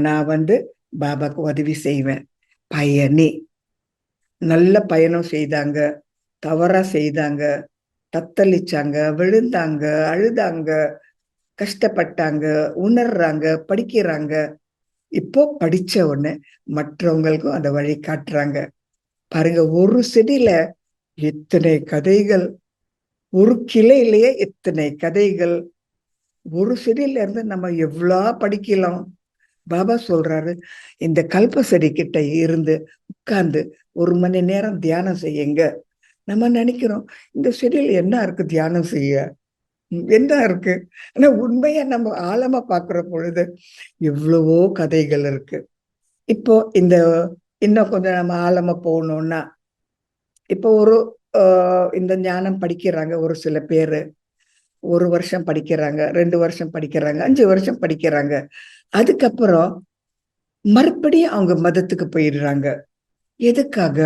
நான் வந்து பாபாக்கு உதவி செய்வேன். பயணி நல்ல பயணம் செய்தாங்க, தவறா செய்தாங்க, தத்தளிச்சாங்க, விழுந்தாங்க, அழுதாங்க, கஷ்டப்பட்டாங்க, உணர்றாங்க, படிக்கிறாங்க. இப்போ படிச்ச உடனே மற்றவங்களுக்கும் அந்த வழி காட்டுறாங்க. பாருங்க, ஒரு செடியில எத்தனை கதைகள், ஒரு கிளையிலேயே எத்தனை கதைகள். ஒரு செடியில இருந்து நம்ம எவ்வளோ படிக்கலாம். பாபா சொல்றாரு, இந்த கல்ப செடி கிட்ட இருந்து உட்கார்ந்து 1 மணி நேரம் தியானம் செய்யுங்க. நம்ம நினைக்கிறோம் இந்த செடியில் என்ன இருக்கு தியானம் செய்ய, என்ன இருக்கு? ஆனா உண்மையா நம்ம ஆழமா பாக்குற பொழுது எவ்வளவோ கதைகள் இருக்கு. இப்போ இன்னும் கொஞ்சம் நம்ம ஆழமா போகணும்னா, இப்போ இந்த ஞானம் படிக்கிறாங்க ஒரு சில பேரு. 1 வருஷம் படிக்கிறாங்க, 2 வருஷம் படிக்கிறாங்க, 5 வருஷம் படிக்கிறாங்க. அதுக்கப்புறம் மறுபடியும் அவங்க மதத்துக்கு போயிடுறாங்க. எதுக்காக?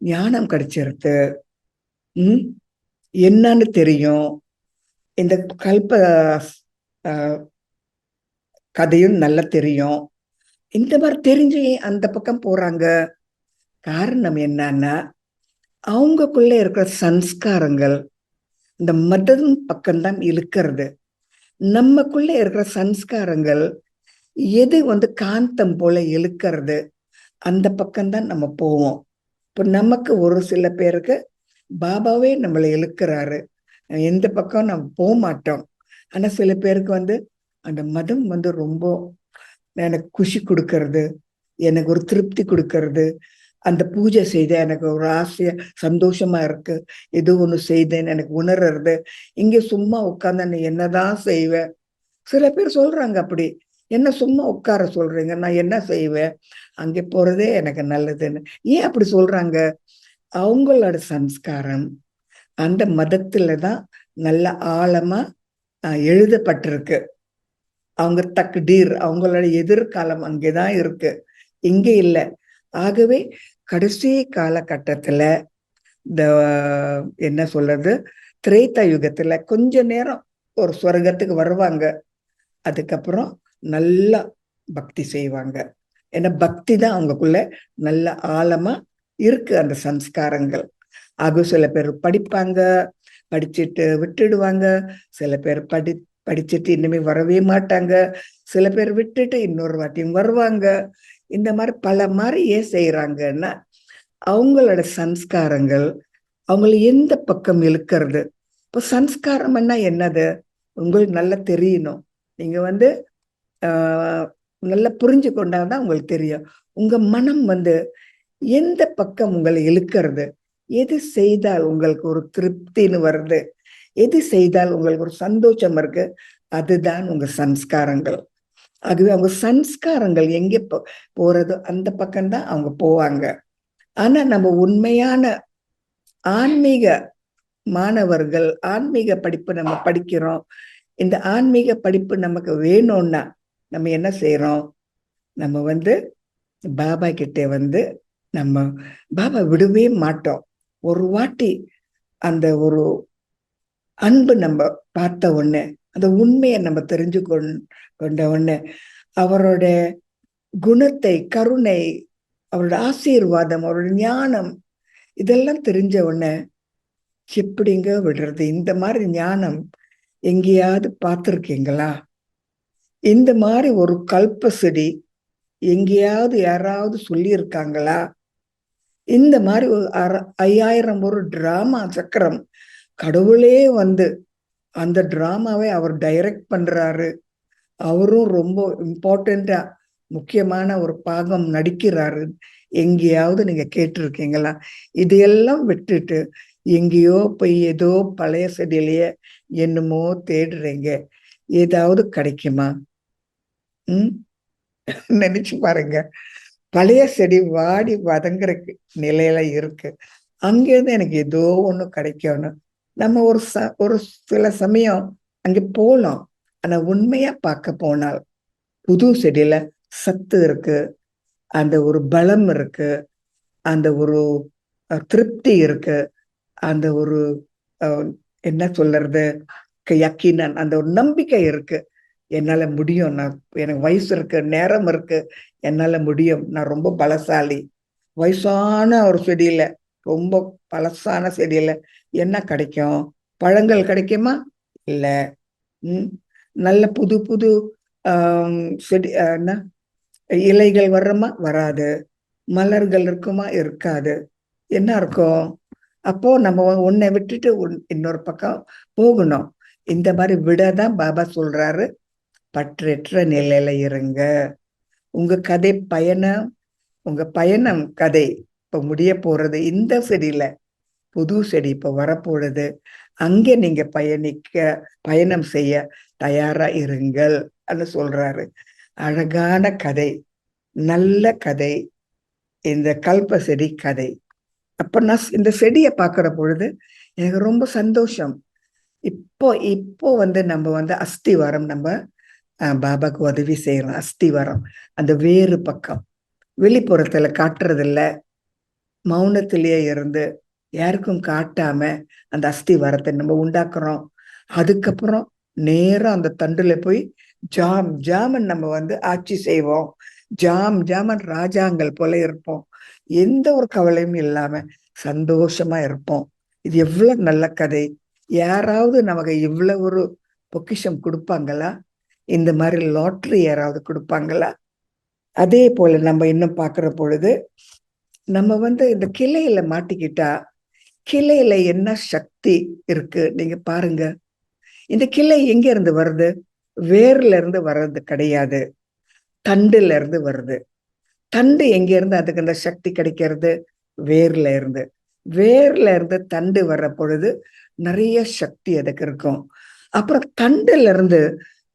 ஞானம் கிடைச்சிருது, என்னன்னு தெரியும், இந்த கல்ப கதையும் நல்லா தெரியும். இந்த மாதிரி தெரிஞ்சு அந்த பக்கம் போறாங்க. காரணம் என்னன்னா, அவங்களுக்குள்ள இருக்கிற சன்ஸ்காரங்கள் இந்த மதம் பக்கம்தான் இழுக்கிறது. நமக்குள்ள இருக்கிற சன்ஸ்காரங்கள் எது வந்து காந்தம் போல இழுக்கிறது, அந்த பக்கம்தான் நம்ம போவோம். இப்போ நமக்கு ஒரு சில பேருக்கு பாபாவே நம்மளை இழுக்கிறாரு, எந்த பக்கம் நம்ம போக மாட்டோம். ஆனா சில பேருக்கு வந்து அந்த மதம் வந்து ரொம்ப எனக்கு குஷி கொடுக்கறது, எனக்கு ஒரு திருப்தி கொடுக்கறது. அந்த பூஜை செய்த எனக்கு ஒரு ஆசையா சந்தோஷமா இருக்கு, ஏதோ ஒண்ணு செய்தேன்னு எனக்கு உணர்றது. இங்க சும்மா உட்கார்ந்து நீ என்னதான் செய்வேன்? சில பேர் சொல்றாங்க அப்படி, என்ன சும்மா உட்கார சொல்றீங்க, நான் என்ன செய்வேன், அங்கே போறதே எனக்கு நல்லதுன்னு. ஏன் அப்படி சொல்றாங்க? அவங்களோட சம்ஸ்காரம் அந்த மதத்துலதான் நல்ல ஆழமா எழுதப்பட்டிருக்கு. அவங்க தக்டீர், அவங்களோட எதிர்காலம் அங்கேதான் இருக்கு, இங்க இல்லை. ஆகவே கடைசி காலகட்டத்துல இந்த என்ன சொல்றது, திரேதா யுகத்துல கொஞ்ச நேரம் ஒரு சொர்க்கத்துக்கு வருவாங்க. அதுக்கப்புறம் நல்லா பக்தி செய்வாங்க. ஏன்னா பக்தி தான் அவங்களுக்குள்ள நல்ல ஆழமா இருக்கு, அந்த சம்ஸ்காரங்கள். ஆக சில பேர் படிப்பாங்க, படிச்சுட்டு விட்டுடுவாங்க. சில பேர் படிச்சுட்டு இனிமே வரவே மாட்டாங்க. சில பேர் விட்டுட்டு இன்னொரு வாட்டியும் வருவாங்க. இந்த மாதிரி பல மாதிரி ஏன் செய்யறாங்கன்னா, அவங்களோட சம்ஸ்காரங்கள் அவங்களை எந்த பக்கம் இழுக்கிறது. இப்போ சம்ஸ்காரம்னா என்னது உங்களுக்கு நல்லா தெரியணும். நீங்க வந்து நல்லா புரிஞ்சு கொண்டாதான் உங்களுக்கு தெரியும். உங்க மனம் வந்து எந்த பக்கம் உங்களை இழுக்கிறது, எது செய்தால் உங்களுக்கு ஒரு திருப்தின்னு வருது, எது செய்தால் உங்களுக்கு ஒரு சந்தோஷம் இருக்கு, அதுதான் உங்க சம்ஸ்காரங்கள். ஆகவே அவங்க சம்ஸ்காரங்கள் எங்க போறதோ அந்த பக்கம்தான் அவங்க போவாங்க. ஆனா நம்ம உண்மையான ஆன்மீக மாணவர்கள் ஆன்மீக படிப்பு நம்ம படிக்கிறோம். இந்த ஆன்மீக படிப்பு நமக்கு வேணும்னா நம்ம என்ன செய்யறோம்? நம்ம வந்து பாபா கிட்ட வந்து நம்ம பாபா விடவே மாட்டோம். ஒரு வாட்டி அந்த ஒரு அன்பு நம்ம பார்த்த உடனே, அந்த உண்மையை நம்ம தெரிஞ்சு கொண்ட உடனே, அவரோட குணத்தை, கருணை, அவரோட ஆசீர்வாதம், அவரோட ஞானம், இதெல்லாம் தெரிஞ்ச உடனே எப்படிங்க விடுறது? இந்த மாதிரி ஞானம் எங்கேயாவது பார்த்துருக்கீங்களா? இந்த மாதிரி ஒரு கல்ப செடி எங்கேயாவது யாராவது சொல்லியிருக்காங்களா? இந்த மாதிரி ஒரு 5000 ஒரு டிராமா சக்கரம் கடவுளே வந்து அந்த டிராமாவை அவர் டைரக்ட் பண்றாரு. அவரும் ரொம்ப இம்பார்ட்டண்டா முக்கியமான ஒரு பாகம் நடிக்கிறாரு. எங்கேயாவது நீங்க கேட்டிருக்கீங்களா? இதையெல்லாம் விட்டுட்டு எங்கேயோ போய் ஏதோ பழைய செடியிலேயே என்னமோ தேடுறீங்க. ஏதாவது கிடைக்குமா? நினைச்சு பாருங்க. பழைய செடி வாடி வதங்குற நிலையில இருக்கு. அங்கிருந்து எனக்கு ஏதோ ஒண்ணு கிடைக்கணும். நம்ம ஒரு சில சமயம் அங்க போலாம். ஆனா உண்மையா பார்க்க போனால் புது செடியில சத்து இருக்கு, அந்த ஒரு பலம் இருக்கு, அந்த ஒரு திருப்தி இருக்கு, அந்த ஒரு என்ன சொல்றது, யக்கீனன், அந்த ஒரு நம்பிக்கை இருக்கு. என்னால முடியும், நான் எனக்கு வயசு இருக்கு, நேரம் இருக்கு, என்னால முடியும், நான் ரொம்ப பலசாலி. வயசான ஒரு செடியில, ரொம்ப பழசான செடியில என்ன கிடைக்கும்? பழங்கள் கிடைக்குமா? இல்ல. நல்ல புது புது செடி என்ன இலைகள் வர்றமா? வராது. மலர்கள் இருக்குமா? இருக்காது. என்ன இருக்கும்? அப்போ நம்ம ஒன்னை விட்டுட்டு இன்னொரு பக்கம் போகணும். இந்த மாதிரி விடதான் பாபா சொல்றாரு, பற்றற்ற நிலையில இருங்க. உங்க கதை பயணம், உங்க பயணம் கதை இப்ப முடிய போறது இந்த செடியில. புது செடி இப்ப வரப்போறது. அங்கே நீங்க பயணம் செய்ய தயாரா இருங்கள் அப்படின்னு சொல்றாரு. அழகான கதை, நல்ல கதை இந்த கல்ப செடி கதை. அப்ப நான் இந்த செடியை பார்க்கிற பொழுது எனக்கு ரொம்ப சந்தோஷம். இப்போ வந்து நம்ம வந்து அஸ்திவாரம் நம்ம பாபாக்கு உதவி செய்யறோம். அஸ்திவாரம் அந்த வேறு பக்கம் வெளிப்புறத்துல காட்டுறதில்ல, மௌனத்திலேயே இருந்து யாருக்கும் காட்டாம அந்த அஸ்திவாரத்தை நம்ம உண்டாக்குறோம். அதுக்கப்புறம் நேரம் அந்த தண்டுல போய் ஜாமன் நம்ம வந்து ஆட்சி செய்வோம். ஜாமன் ராஜாங்கள் போல இருப்போம். எந்த ஒரு கவலையும் இல்லாம சந்தோஷமா இருப்போம். இது எவ்வளவு நல்ல கதை. யாராவது நமக்கு இவ்வளவு ஒரு பொக்கிஷம் கொடுப்பாங்களா? இந்த மாதிரி லாட்ரி யாராவது கொடுப்பாங்களா? அதே போல நம்ம இன்னும் பாக்குற பொழுது நம்ம வந்து இந்த கிளையில மாட்டிக்கிட்டா கிளையில என்ன சக்தி இருக்கு நீங்க பாருங்க. இந்த கிளை எங்க இருந்து வருது? வேர்ல இருந்து வர்றது கிடையாது, தண்டுல இருந்து வருது. தண்டு எங்க இருந்து அதுக்கு அந்த சக்தி கிடைக்கிறது? வேர்ல இருந்து. வேர்ல இருந்து தண்டு வர்ற பொழுது நிறைய சக்தி அதுக்கு இருக்கும். அப்புறம் தண்டுல இருந்து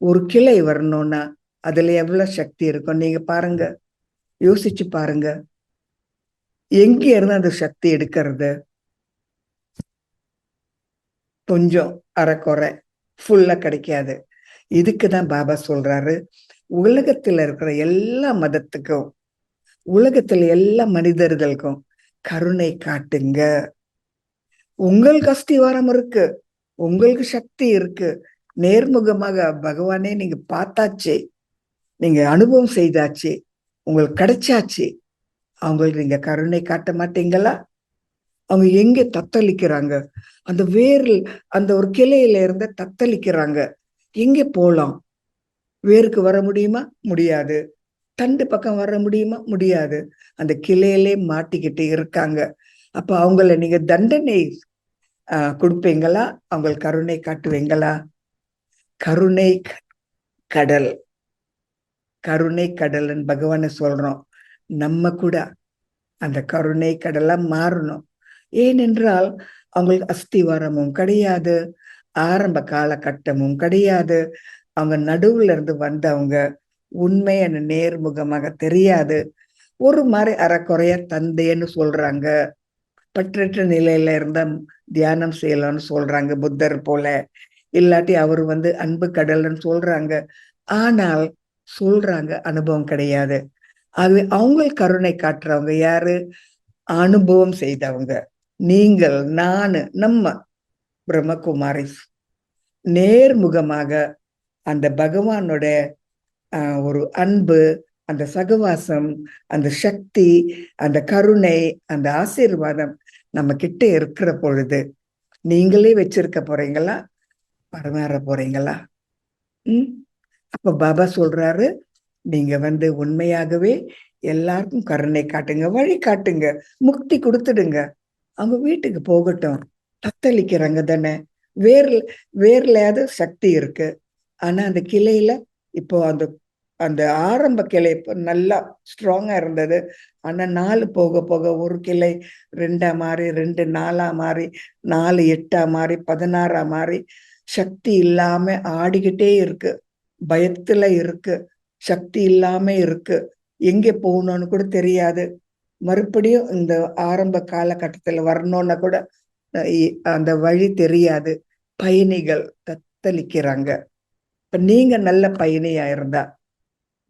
ஒரு கிளை வரணும்னா அதுல எவ்வளவு சக்தி இருக்கும் நீங்க பாருங்க, யோசிச்சு பாருங்க. எங்க இருந்து அந்த சக்தி எடுக்கிறது? கொஞ்சம் அரைக்குறை, ஃபுல்லா கிடைக்காது. இதுக்குதான் பாபா சொல்றாரு, உலகத்துல இருக்கிற எல்லா மதத்துக்கும், உலகத்துல எல்லா மனிதர்களுக்கும் கருணை காட்டுங்க. உங்களுக்கு அஸ்திவாரம் இருக்கு, உங்களுக்கு சக்தி இருக்கு, நேர்முகமாக பகவானே நீங்க பார்த்தாச்சு, நீங்க அனுபவம் செய்தாச்சு, உங்களுக்கு கிடைச்சாச்சு. அவங்களுக்கு நீங்க கருணை காட்ட மாட்டீங்களா? அவங்க எங்க தத்தளிக்கிறாங்க? அந்த வேரில் அந்த ஒரு கிளையில இருந்து தத்தளிக்கிறாங்க. எங்க போலாம்? வேருக்கு வர முடியுமா? முடியாது. தண்டு பக்கம் வர முடியுமா? முடியாது. அந்த கிளையிலே மாட்டிக்கிட்டு இருக்காங்க. அப்ப அவங்கள நீங்க தண்டனை கொடுப்பீங்களா? அவங்களுக்கு கருணை காட்டுவீங்களா? கருணை கடல், கருணை கடல்னு பகவான சொல்றோம். நம்ம கூட அந்த கருணை கடலா மாறணும். ஏனென்றால் அவங்களுக்கு அஸ்திவாரமும் கிடையாது, ஆரம்ப காலகட்டமும் கிடையாது. அவங்க நடுவுல இருந்து வந்தவங்க, உண்மையான நேர்முகமாக தெரியாது. ஒரு மாதிரி அறக்குறைய தந்தைன்னு சொல்றாங்க. பற்றற்ற நிலையில இருந்தா தியானம் செய்யலாம்னு சொல்றாங்க, புத்தர் போல. இல்லாட்டி அவர் அன்பு கடல்னு சொல்றாங்க. ஆனால் சொல்றாங்க, அனுபவம் கிடையாது. அது அவங்க கருணை காட்டுறவங்க யாரு? அனுபவம் செய்தவங்க. நீங்கள், நானு, நம்ம பிரம்மகுமாரி நேர்முகமாக அந்த பகவானோட ஒரு அன்பு, அந்த சகவாசம், அந்த சக்தி, அந்த கருணை, அந்த ஆசீர்வாதம் நம்ம கிட்ட இருக்கிற பொழுது நீங்களே வச்சிருக்க போறீங்களா? பரமாற போறீங்களா? அப்ப பாபா சொல்றாரு, நீங்க உண்மையாகவே எல்லாருக்கும் கருணை காட்டுங்க, வழி காட்டுங்க, முக்தி கொடுத்துடுங்க. அவங்க வீட்டுக்கு போகட்டும். தத்தளிக்கிறாங்க தானே. வேர்ல வேர்லயாவது சக்தி இருக்கு. ஆனா அந்த கிளையில இப்போ அந்த அந்த ஆரம்ப கிளை நல்லா ஸ்ட்ராங்கா இருந்தது. ஆனா நாலு போக போக ஒரு கிளை 2 மாறி, 2 4 மாறி, 4 8 மாறி, 16 மாறி சக்தி இல்லாம ஆடிக்கிட்டே இருக்கு. பயத்துல இருக்கு, சக்தி இல்லாம இருக்கு, எங்கே போகணும்னு கூட தெரியாது. மறுபடியும் இந்த ஆரம்ப காலகட்டத்துல வரணும்னா கூட அந்த வழி தெரியாது. பயணிகள் தத்தளிக்கிறாங்க. இப்ப நீங்க நல்ல பயணியா இருந்தா,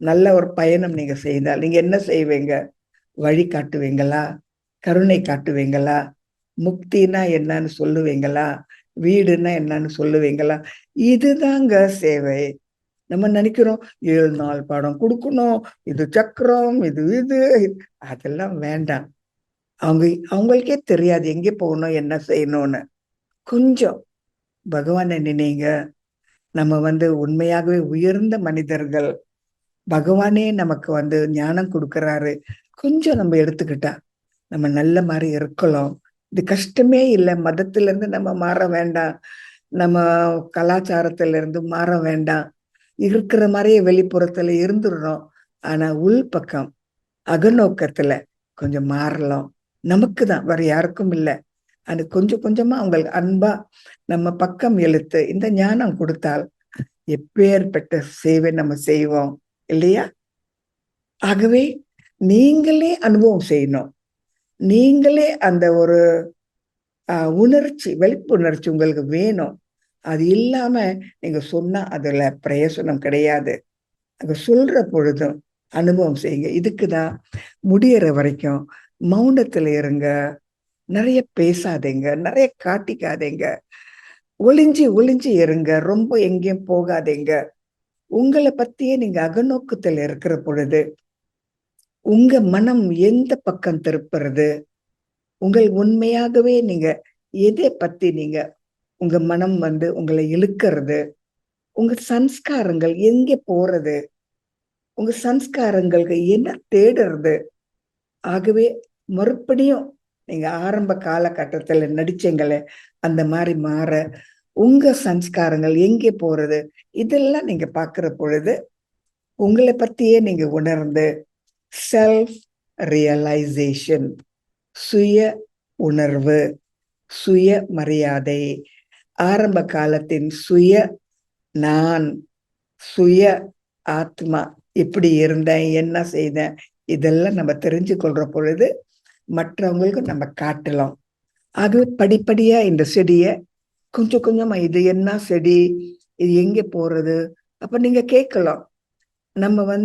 நல்ல ஒரு பயணம் நீங்க செய்தால் நீங்க என்ன செய்வீங்க? வழி காட்டுவீங்களா? கருணை காட்டுவீங்களா? முக்தினா என்னன்னு சொல்லுவீங்களா? வீடுன்னா என்னன்னு சொல்லுவீங்களா? இதுதாங்க சேவை. நம்ம நினைக்கிறோம் 7 நாள் படம் கொடுக்கணும், இது சக்கரம், இது அதெல்லாம் வேண்டாம். அவங்களுக்கே தெரியாது எங்கே போகணும், என்ன செய்யணும்னு. கொஞ்சம் பகவானை நினைங்க. நம்ம உண்மையாகவே உயர்ந்த மனிதர்கள். பகவானே நமக்கு ஞானம் கொடுக்கறாரு. கொஞ்சம் நம்ம எடுத்துக்கிட்டா நம்ம நல்ல மாதிரி இருக்கலாம். இது கஷ்டமே இல்லை. மதத்துல இருந்து நம்ம மாற வேண்டாம், நம்ம கலாச்சாரத்துல இருந்து மாற வேண்டாம். இருக்கிற மாதிரியே வெளிப்புறத்துல இருந்துடுறோம். ஆனா உள் பக்கம் அகநோக்கத்துல கொஞ்சம் மாறலாம். நமக்கு தான், வேற யாருக்கும் இல்லை. அது கொஞ்சம் கொஞ்சமா அவங்களுக்கு அன்பா நம்ம பக்கம் இழுத்து இந்த ஞானம் கொடுத்தால் எப்பேற்பட்ட சேவை நம்ம செய்வோம் இல்லையா? ஆகவே நீங்களே அனுபவம் செய்யணும். நீங்களே அந்த ஒரு உணர்ச்சி, வெளிப்புணர்ச்சி உங்களுக்கு வேணும். அது இல்லாம நீங்க சொன்னா அதுல பிரயோசனம் கிடையாது. அங்க சொல்ற பொழுதும் அனுபவம் செய்யுங்க. இதுக்குதான் முடியற வரைக்கும் மௌனத்துல இருங்க. நிறைய பேசாதீங்க, நிறைய காட்டிக்காதீங்க, ஒளிஞ்சு ஒளிஞ்சு இருங்க. ரொம்ப எங்கேயும் போகாதீங்க. உங்களை பத்தியே நீங்க அகநோக்கத்துல இருக்கிற பொழுது உங்க மனம் எந்த பக்கம் திருப்புறது, உங்கள் உண்மையாகவே நீங்க எதை பத்தி நீங்க உங்க மனம் உங்களை இழுக்கிறது, உங்க சன்ஸ்காரங்கள் எங்கே போறது, உங்க சன்ஸ்காரங்களுக்கு என்ன தேடுறது. ஆகவே மறுபடியும் நீங்க ஆரம்ப காலகட்டத்துல நடிச்சீங்களே அந்த மாதிரி மாற உங்க சன்ஸ்காரங்கள் எங்கே போறது, இதெல்லாம் நீங்க பாக்குற பொழுது உங்களை பத்தியே நீங்க உணர்ந்து செல்ஃப் ரியலைசேஷன், சுய உணர்வு, சுய மரியாதை, ஆரம்ப காலத்தின் சுய நான், சுய ஆத்மா, இப்படி இருந்தேன், என்ன செய்தேன், இதெல்லாம் நம்ம தெரிஞ்சு கொள்ற பொழுது மற்றவங்களுக்கு நம்ம காட்டலாம். அது படிப்படியா இந்த செடிய கொஞ்சம் கொஞ்சமா, இது என்ன செடி, இது எங்க போறது, அப்ப நீங்க கேட்கலாம். நம்ம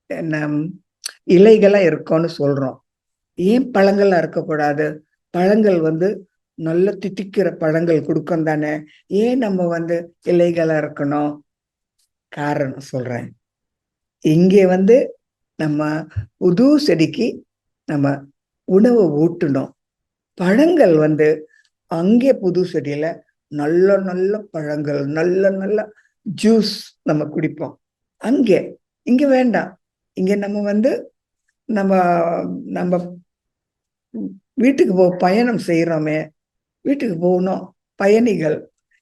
என்ன இலைகளா இருக்கோம்னு சொல்றோம். ஏன் பழங்களா இருக்கக்கூடாது? பழங்கள் நல்ல தித்திக்கிற பழங்கள் கொடுக்கும் தானே. ஏன் நம்ம இலைகளா இருக்கணும்? காரணம் சொல்றேன். இங்கே நம்ம புது செடிக்கு நம்ம உணவை ஊட்டணும். பழங்கள் அங்கே புது செடியில நல்ல நல்ல பழங்கள், நல்ல நல்ல ஜூஸ் நம்ம குடிப்போம். அங்கே இங்க வேண்டாம். இங்க நம்ம நம்ம நம்ம வீட்டுக்கு பயணம் செய்யறோமே, வீட்டுக்கு போகணும், பயணிகள்.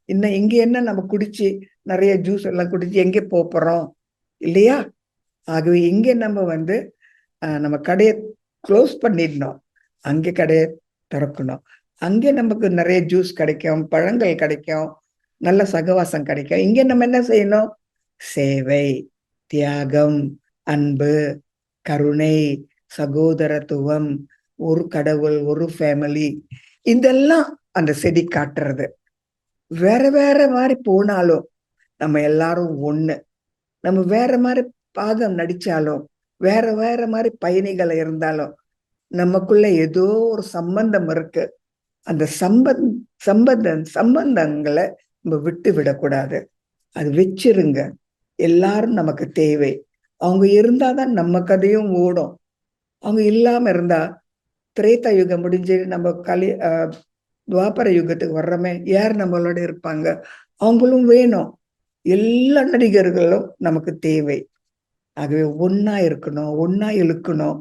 இன்னும் இங்க என்ன நம்ம குடிச்சு நிறைய ஜூஸ் எல்லாம் குடிச்சு எங்கே போறோம் இல்லையா? ஆகவே இங்க நம்ம நம்ம கடையை க்ளோஸ் பண்ணிடணும், அங்கே கடையை திறக்கணும். அங்கே நமக்கு நிறைய ஜூஸ் கிடைக்கும், பழங்கள் கிடைக்கும், நல்ல சகவாசம் கிடைக்கும். இங்க நம்ம என்ன செய்யணும்? சேவை, தியாகம், அன்பு, கருணை, சகோதரத்துவம், ஒரு கடவுள், ஒரு ஃபேமிலி, இதெல்லாம் அந்த செடி காட்டுறது. வேற வேற மாதிரி போனாலும் நம்ம எல்லாரும் ஒண்ணு. நம்ம வேற மாதிரி பாகம் நடிச்சாலும், வேற வேற மாதிரி பயணிகள் இருந்தாலும், நமக்குள்ள ஏதோ ஒரு சம்பந்தம் இருக்கு. அந்த சம்பந்தங்களை நம்ம விட்டு விடக்கூடாது. அது வச்சிருங்க. எல்லாரும் நமக்கு தேவை. அவங்க இருந்தாதான் நம்ம கதையும் ஓடும். அவங்க இல்லாம இருந்தா, திரேதா யுகம் முடிஞ்சு நம்ம துவாபர யுகத்துக்கு வர்றோமே, யார் நம்மளோட இருப்பாங்க? அவங்களும் வேணும். எல்லா நடிகர்களும் நமக்கு தேவை. ஆகவே ஒன்னா இருக்கணும், ஒன்னா இழுக்கணும்,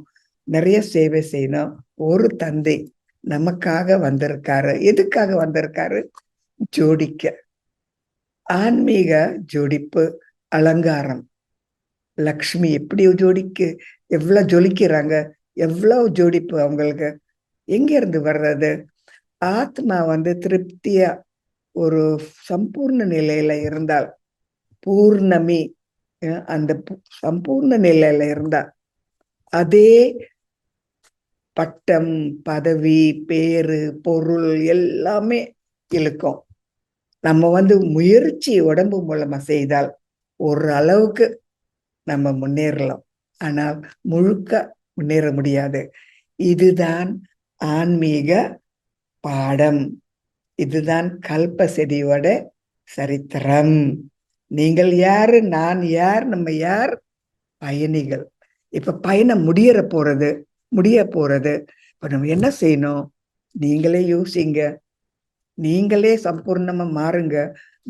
நிறைய சேவை செய்யணும். ஒரு தந்தை நமக்காக வந்திருக்காரு. எதுக்காக வந்திருக்காரு? ஜோடிக்க. ஆன்மீக ஜோடிப்பு, அலங்காரம். லக்ஷ்மி எப்படி ஜோடிக்கு எவ்வளவு ஜொலிக்கிறாங்க, எவ்வளவு ஜோடிப்பு அவங்களுக்கு. எங்க இருந்து வர்றது? ஆத்மா திருப்தியா ஒரு சம்பூர்ண நிலையில இருந்தால், பூர்ணமி, அந்த சம்பூர்ண நிலையில இருந்தா அதே பட்டம், பதவி, பேரு, பொருள் எல்லாமே இழுக்கும். நம்ம முயற்சி உடம்பு மூலமா செய்தால் ஒரு அளவுக்கு நம்ம முன்னேறலாம். ஆனால் முழுக்க முன்னேற முடியாது. இதுதான் ஆன்மீக பாடம். இதுதான் கல்ப செடியோட சரித்திரம். நீங்கள் யாரு, நான் யார், நம்ம யார்? பயணிகள். இப்ப பயணம் முடிய போறது. இப்ப நம்ம என்ன செய்யணும்? நீங்களே யோசிங்க. நீங்களே சம்பூர்ணமா மாறுங்க.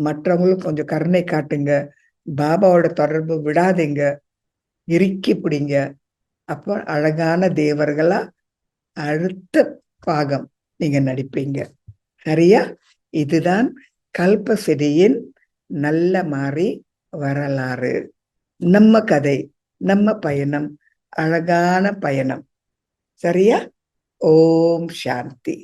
மற்றவங்களுக்கு கொஞ்சம் கருணை காட்டுங்க. பாபாவோட தொடர்பு விடாதீங்க. இறுக்கி பிடிங்க. அப்ப அழகான தேவர்களா அடுத்த பாகம் நீங்க நடிப்பீங்க. சரியா? இதுதான் கல்ப செடியின் நல்ல மாறி வரலாறு. நம்ம கதை, நம்ம பயணம், அழகான பயணம். சரியா? ஓம் சாந்தி.